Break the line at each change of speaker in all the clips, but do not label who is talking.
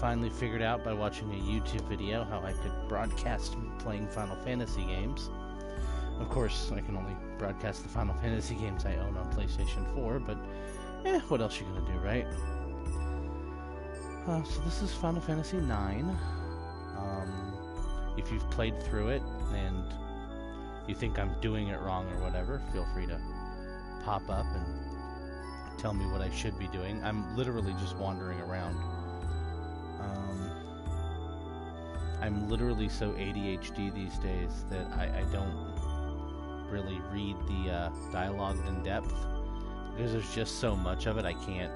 finally figured out by watching a YouTube video how I could broadcast playing Final Fantasy games. Of course, I can only broadcast the Final Fantasy games I own on PlayStation 4, but what else you gonna do, right? So this is Final Fantasy 9. If you've played through it and you think I'm doing it wrong or whatever, feel free to pop up and tell me what I should be doing. I'm literally just wandering around. I'm literally so ADHD these days that I don't really read the dialogue in depth because there's just so much of it. I can't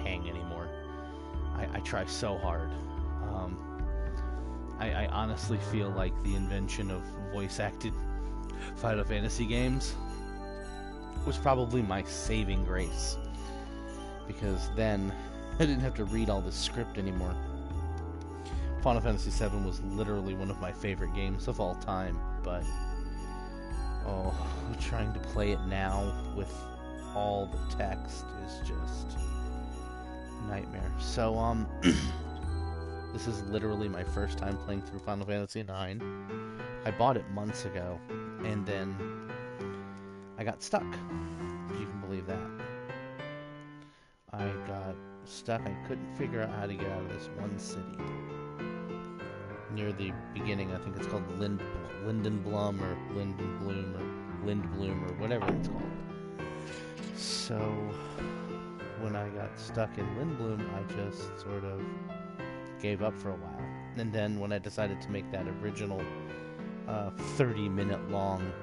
hang anymore. I try so hard. I honestly feel like the invention of voice-acted Final Fantasy games was probably my saving grace, because then I didn't have to read all the script anymore. Final Fantasy VII was literally one of my favorite games of all time, but trying to play it now with all the text is just a nightmare. So this is literally my first time playing through Final Fantasy IX. I bought it months ago, and then I got stuck, if you can believe that. I got stuck. I couldn't figure out how to get out of this one city. Near the beginning, I think it's called Lindenblum or Lindenbloom or Lindbloom or whatever it's called. So when I got stuck in Lindbloom, I just sort of gave up for a while. And then when I decided to make that original 30-minute long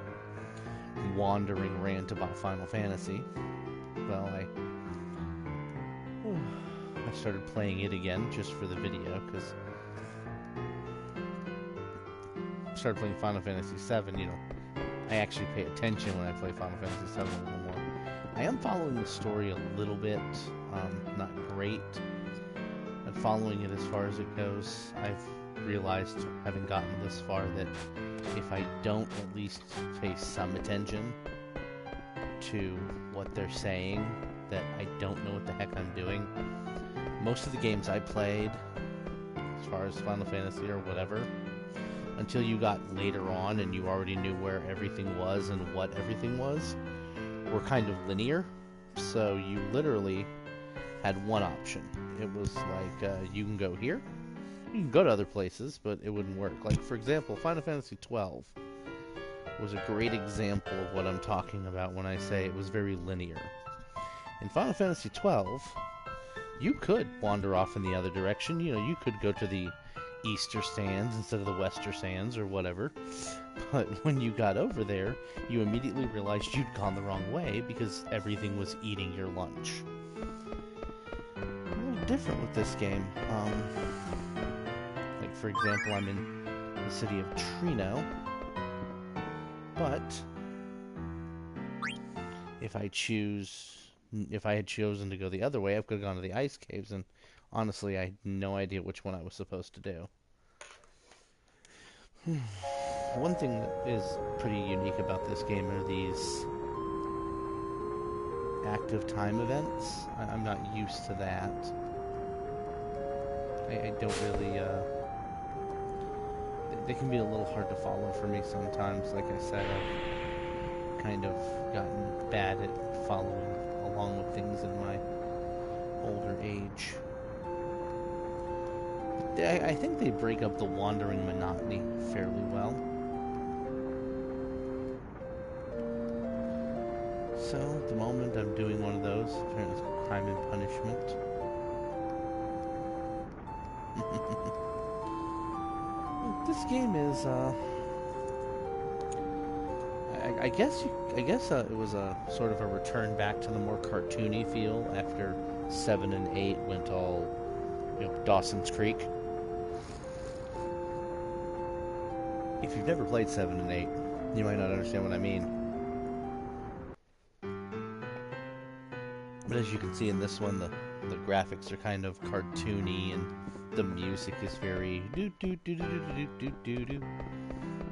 wandering rant about Final Fantasy, well, I started playing it again just for the video, because I started playing Final Fantasy VII, I actually pay attention when I play Final Fantasy VII a little more. I am following the story a little bit, not great, but following it as far as it goes. I've realized, having gotten this far, that if I don't at least pay some attention to what they're saying, that I don't know what the heck I'm doing. Most of the games I played, as far as Final Fantasy or whatever, until you got later on and you already knew where everything was and what everything was, were kind of linear. So you literally had one option. It was like, you can go here, you can go to other places, but it wouldn't work. Like, for example, Final Fantasy XII was a great example of what I'm talking about when I say it was very linear. In Final Fantasy XII, you could wander off in the other direction. You could go to the Easter Sands instead of the Wester Sands or whatever. But when you got over there, you immediately realized you'd gone the wrong way because everything was eating your lunch. A little different with this game. Like, for example, I'm in the city of Trino, but if I had chosen to go the other way, I could have gone to the ice caves, and honestly, I had no idea which one I was supposed to do. One thing that is pretty unique about this game are these active time events. I'm not used to that. I don't really, they can be a little hard to follow for me sometimes. Like I said, I've kind of gotten bad at following along with things in my older age. I think they break up the wandering monotony fairly well. So, at the moment, I'm doing one of those. Apparently it's called Crime and Punishment. This game is, I guess it was a sort of a return back to the more cartoony feel after 7 and 8 went all, Dawson's Creek. If you've never played 7 and 8, you might not understand what I mean. But as you can see in this one, the graphics are kind of cartoony, and the music is very do-do-do-do-do-do-do-do.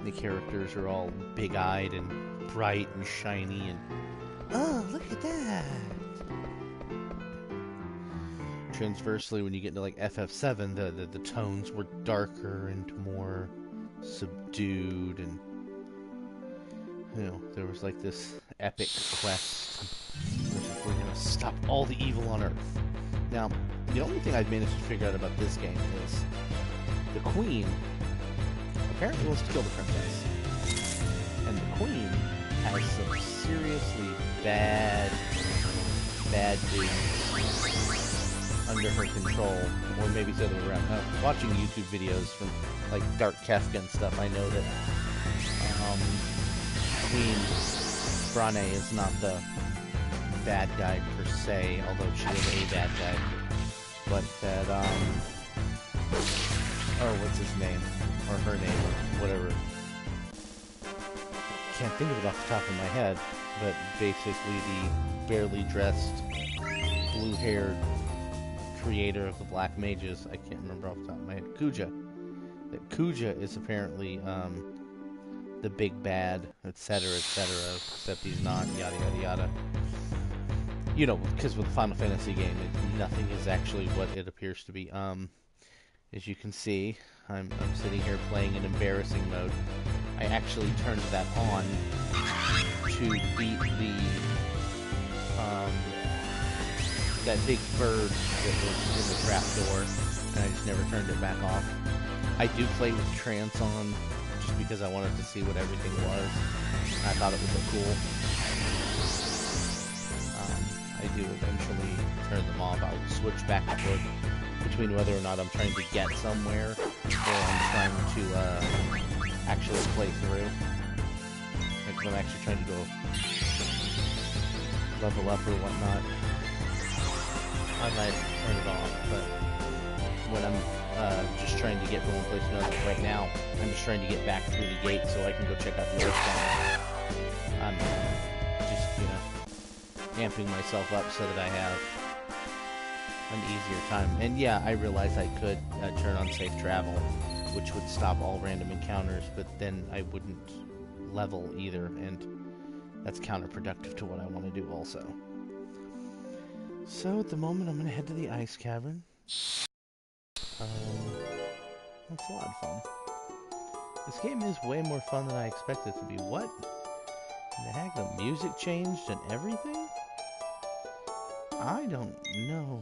The characters are all big-eyed and bright and shiny, and oh, look at that! transversely, when you get into like FF7, the tones were darker and more subdued, and there was like this epic quest. We're gonna stop all the evil on Earth. Now, the only thing I've managed to figure out about this game is the Queen apparently wants to kill the princess, and the Queen has some seriously bad dudes under her control, or maybe it's the other way around. Watching YouTube videos from like Dark Kefka and stuff, I know that Queen Brane is not the bad guy per se, although she is a bad guy. But that what's his name? Or her name, or whatever. Can't think of it off the top of my head, but basically the barely dressed, blue-haired creator of the Black Mages, I can't remember off the top of my head, Kuja. That Kuja is apparently the big bad, etc., except he's not, yada yada yada. Because with a Final Fantasy game, nothing is actually what it appears to be. As you can see, I'm sitting here playing in embarrassing mode. I actually turned that on to beat that big bird that was in the trapdoor, and I just never turned it back off. I do play with trance on, just because I wanted to see what everything was. I thought it would look cool. I do eventually turn them off. I'll switch back and forth between whether or not I'm trying to get somewhere or I'm trying to actually play through. Like when I'm actually trying to go level up or whatnot, I might turn it off. But when I'm just trying to get from one place to another, right now I'm just trying to get back through the gate so I can go check out the Earth Town. I'm just, amping myself up so that I have an easier time. And yeah, I realize I could turn on safe travel, which would stop all random encounters, but then I wouldn't level either, and that's counterproductive to what I want to do also. So at the moment I'm going to head to the ice cavern. That's a lot of fun. This game is way more fun than I expected it to be. What in the heck? The music changed and everything? I don't know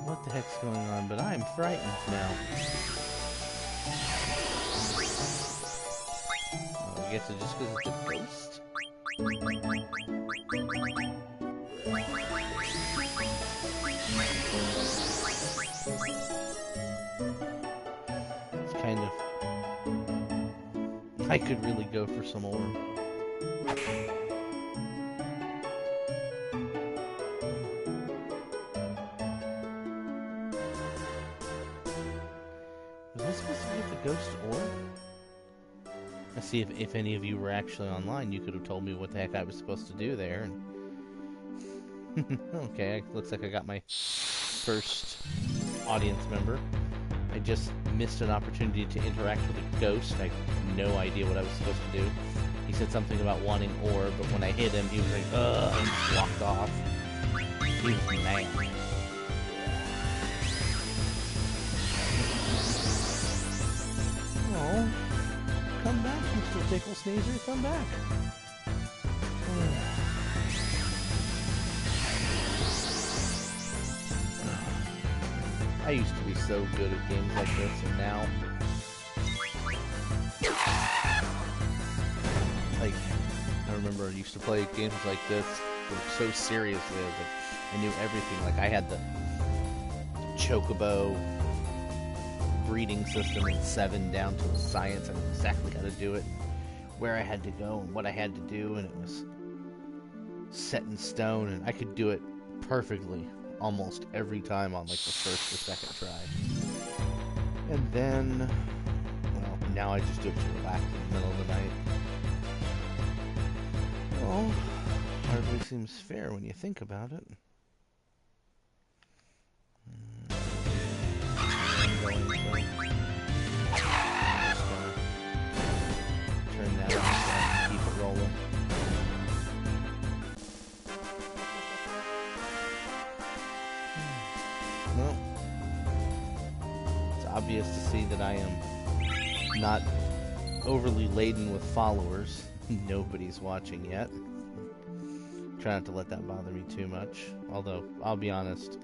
what the heck's going on, but I'm frightened now. Oh, I guess it's just because it's a ghost? It's kind of... I could really go for some more. Ghost orb? I see if any of you were actually online, you could have told me what the heck I was supposed to do there. And okay, looks like I got my first audience member. I just missed an opportunity to interact with a ghost. I had no idea what I was supposed to do. He said something about wanting orb, but when I hit him, he was like, ugh, and just walked off. He was mad. Oh, come back, Mr. Tickle Sneezer, come back. I used to be so good at games like this, and now... Like, I remember I used to play games like this so seriously. I knew everything. Like, I had the Chocobo breeding system in 7 down to the science. I knew exactly how to do it, where I had to go, and what I had to do, and it was set in stone, and I could do it perfectly almost every time on like the first or second try. And then, well, now I just do it to relax in the middle of the night. Well, hardly seems fair when you think about it. Turn that on so I can keep it rolling. obvious to see that I am not overly laden with followers. Nobody's watching yet. Try not to let that bother me too much. Although, I'll be honest,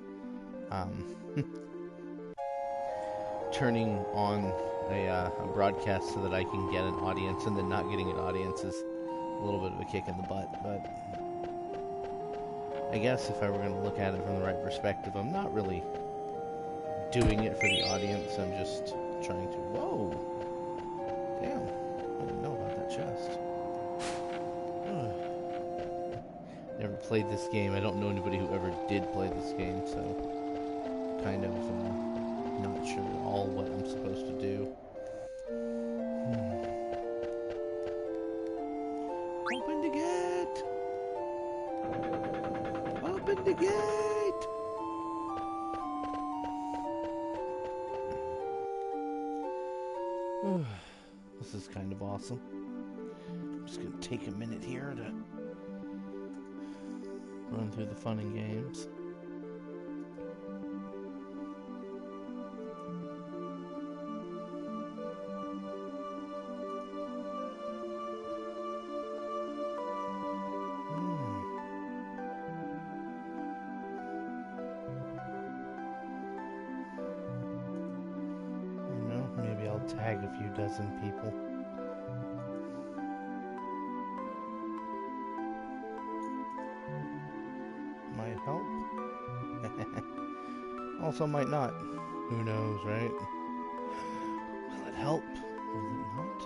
turning on a broadcast so that I can get an audience and then not getting an audience is a little bit of a kick in the butt. But I guess if I were going to look at it from the right perspective, I'm not really doing it for the audience. I'm just trying to... Whoa! Damn. I didn't know about that chest. Never played this game. I don't know anybody who ever did play this game, so kind of not sure at all what I'm supposed to do. Open the gate! Open the gate! This is kind of awesome. I'm just gonna take a minute here to run through the fun and games. I don't know, maybe I'll tag a few dozen people. Might help. Also might not. Who knows, right? Will it help? Will it not?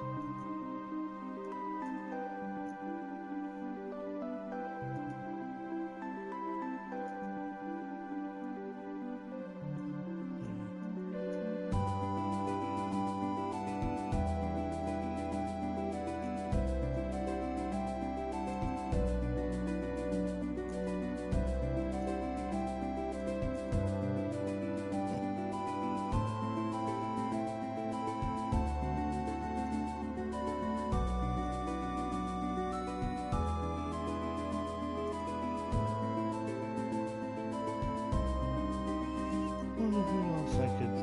Who else I could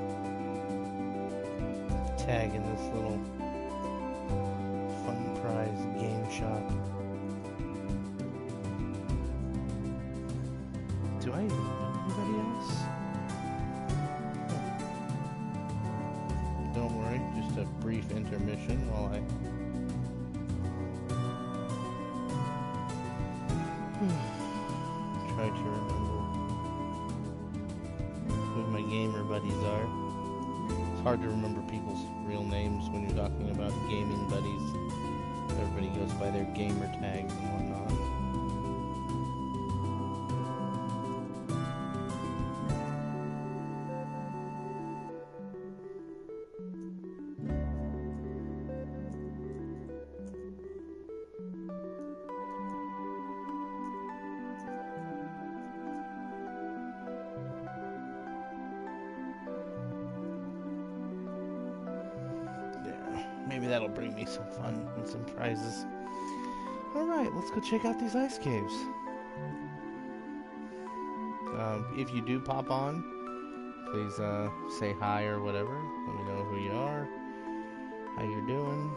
tag in this little fun prize game shop? Do I even know anybody else? Don't worry, just a brief intermission while I try to remember who my gamer buddies are. It's hard to remember people's real names when you're talking about gaming buddies. Everybody goes by their gamer tags and whatnot. Maybe that'll bring me some fun and some prizes. Alright, let's go check out these ice caves. If you do pop on, please say hi or whatever. Let me know who you are, how you're doing.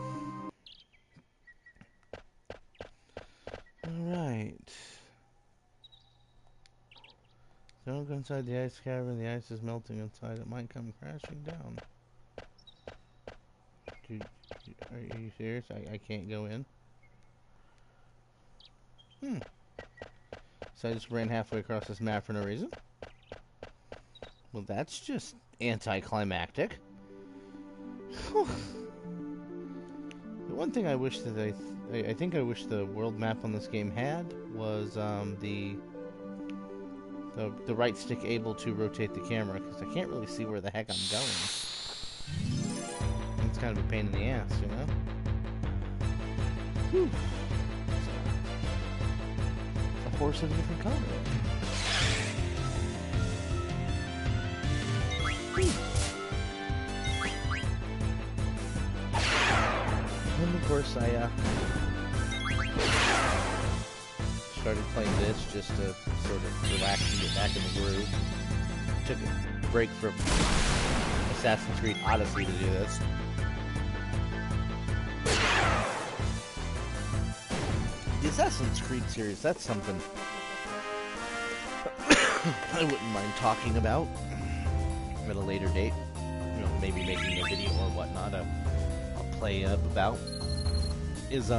Alright. Don't go inside the ice cavern. The ice is melting inside. It might come crashing down. Dude, are you serious? I can't go in? So I just ran halfway across this map for no reason? Well, that's just anticlimactic. The one thing I wish that I think I wish the world map on this game had was the right stick able to rotate the camera, because I can't really see where the heck I'm going. It's kind of a pain in the ass, you know? Whew. It's a horse of a different color. And of course I started playing this just to sort of relax and get back in the groove. Took a break from a Assassin's Creed Odyssey to do this. The Assassin's Creed series, that's something I wouldn't mind talking about at a later date. You know, maybe making a video or whatnot. I'll play about. Is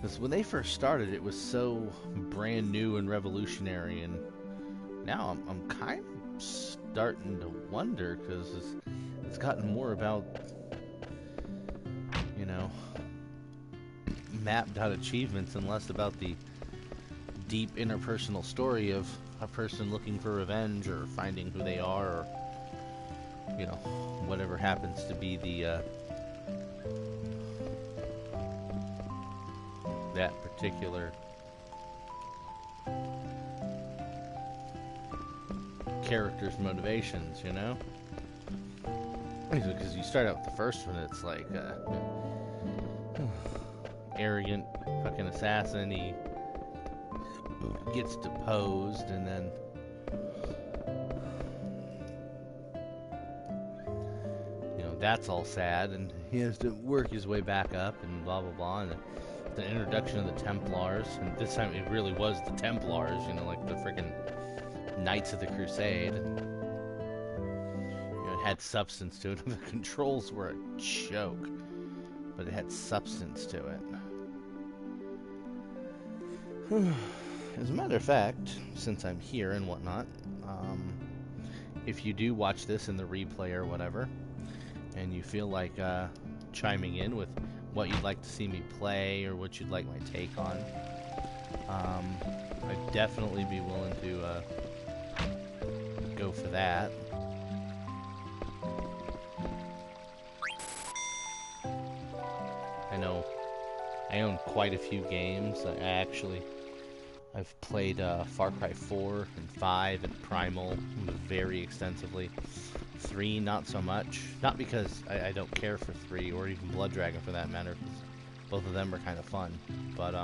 because when they first started, it was so brand new and revolutionary, and now I'm kind of starting to wonder, because it's gotten more about, you know, mapped out achievements and less about the deep interpersonal story of a person looking for revenge or finding who they are, or, you know, whatever happens to be the that particular character's motivations, you know? Because you start out with the first one, it's like arrogant fucking assassin. He gets deposed, and then that's all sad, and he has to work his way back up, and blah blah blah. And the introduction of the Templars, and this time it really was the Templars, you know, like the freaking Knights of the Crusade. And, you know, it had substance to it. The controls were a joke, but it had substance to it. As a matter of fact, since I'm here and whatnot, if you do watch this in the replay or whatever, and you feel like chiming in with what you'd like to see me play or what you'd like my take on, I'd definitely be willing to go for that. I know I own quite a few games. I've played Far Cry 4 and 5 and Primal very extensively. 3, not so much. Not because I don't care for 3, or even Blood Dragon for that matter, because both of them are kind of fun. But,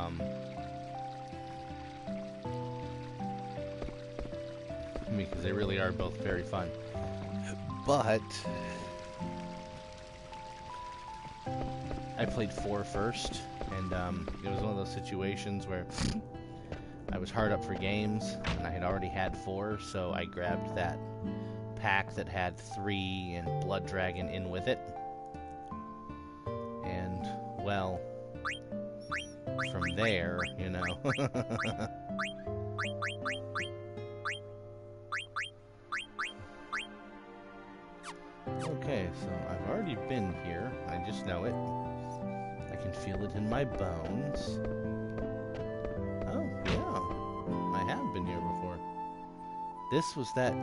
because they really are both very fun. But I played 4 first, and it was one of those situations where I was hard up for games, and I had already had 4, so I grabbed that pack that had 3 and Blood Dragon in with it. And, well, from there, you know. Okay, so I've already been here. I just know it. I can feel it in my bones. Oh, yeah. I have been here before. This was that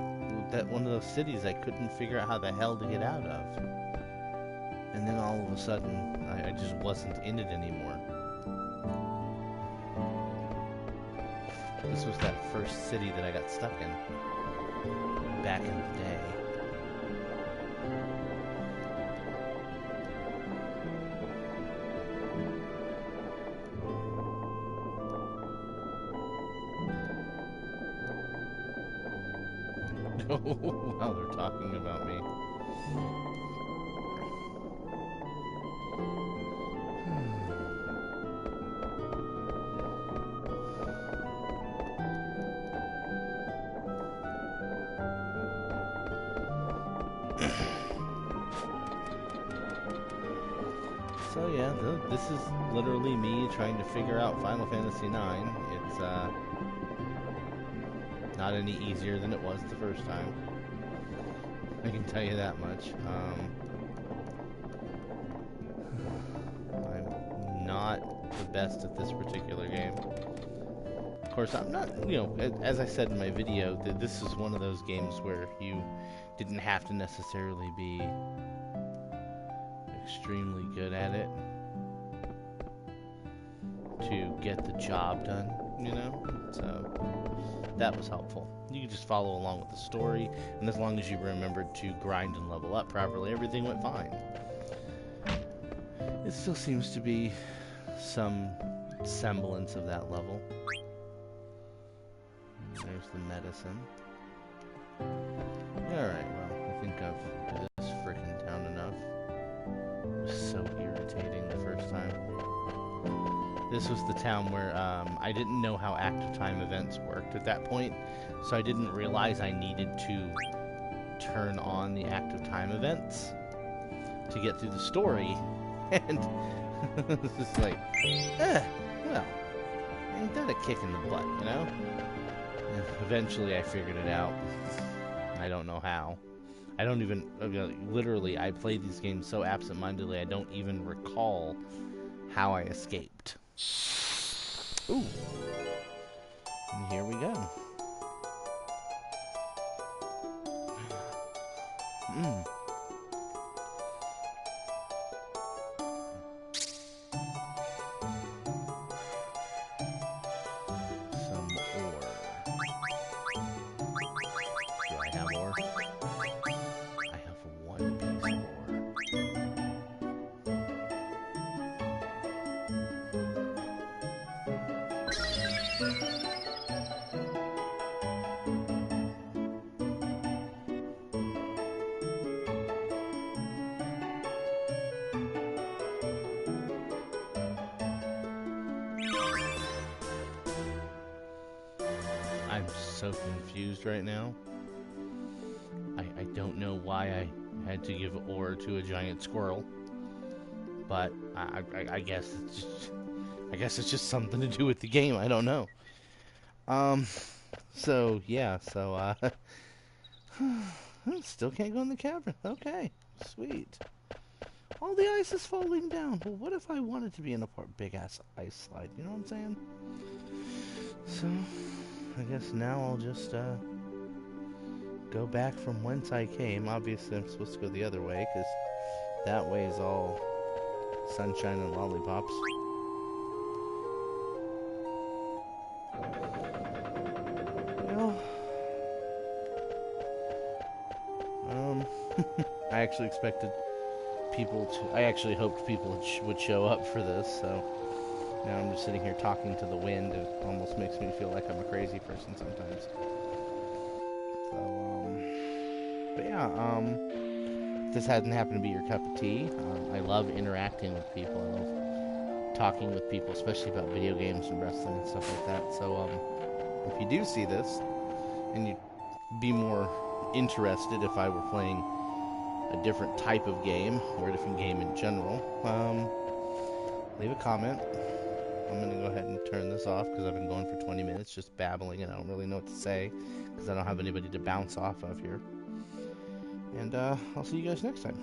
one of those cities I couldn't figure out how the hell to get out of. And then all of a sudden, I just wasn't in it anymore. This was that first city that I got stuck in back in the day. While they're talking about me. So yeah, this is literally me trying to figure out Final Fantasy IX. It's not any easier than it was the first time. I can tell you that much. I'm not the best at this particular game. Of course, I'm not, as I said in my video, this is one of those games where you didn't have to necessarily be extremely good at it to get the job done, So that was helpful. You could just follow along with the story, and as long as you remembered to grind and level up properly, everything went fine. It still seems to be some semblance of that level. There's the medicine. Alright, well, I think I've this was the town where I didn't know how active time events worked at that point, so I didn't realize I needed to turn on the active time events to get through the story, and it's just like, well, ain't that a kick in the butt, you know? And eventually I figured it out. I don't know how. I don't even, literally, I played these games so absentmindedly, I don't even recall how I escaped. Ooh. And here we go. Some ore. Do I have ore? I have one piece of ore. I'm so confused right now. I don't know why I had to give ore to a giant squirrel, but I guess it's just something to do with the game. I don't know. So yeah, still can't go in the cavern. Okay, sweet. All the ice is falling down. Well, what if I wanted to be in a big ass ice slide? You know what I'm saying? So, I guess now I'll just go back from whence I came. Obviously, I'm supposed to go the other way, because that way is all sunshine and lollipops. Well, I actually hoped people would show up for this, so now I'm just sitting here talking to the wind. It almost makes me feel like I'm a crazy person sometimes. So, but yeah, if this hadn't happened to be your cup of tea, I love interacting with people. I love talking with people, especially about video games and wrestling and stuff like that. So, if you do see this, and you'd be more interested if I were playing a different type of game, or a different game in general, leave a comment. I'm going to go ahead and turn this off, because I've been going for 20 minutes just babbling, and I don't really know what to say, because I don't have anybody to bounce off of here. And I'll see you guys next time.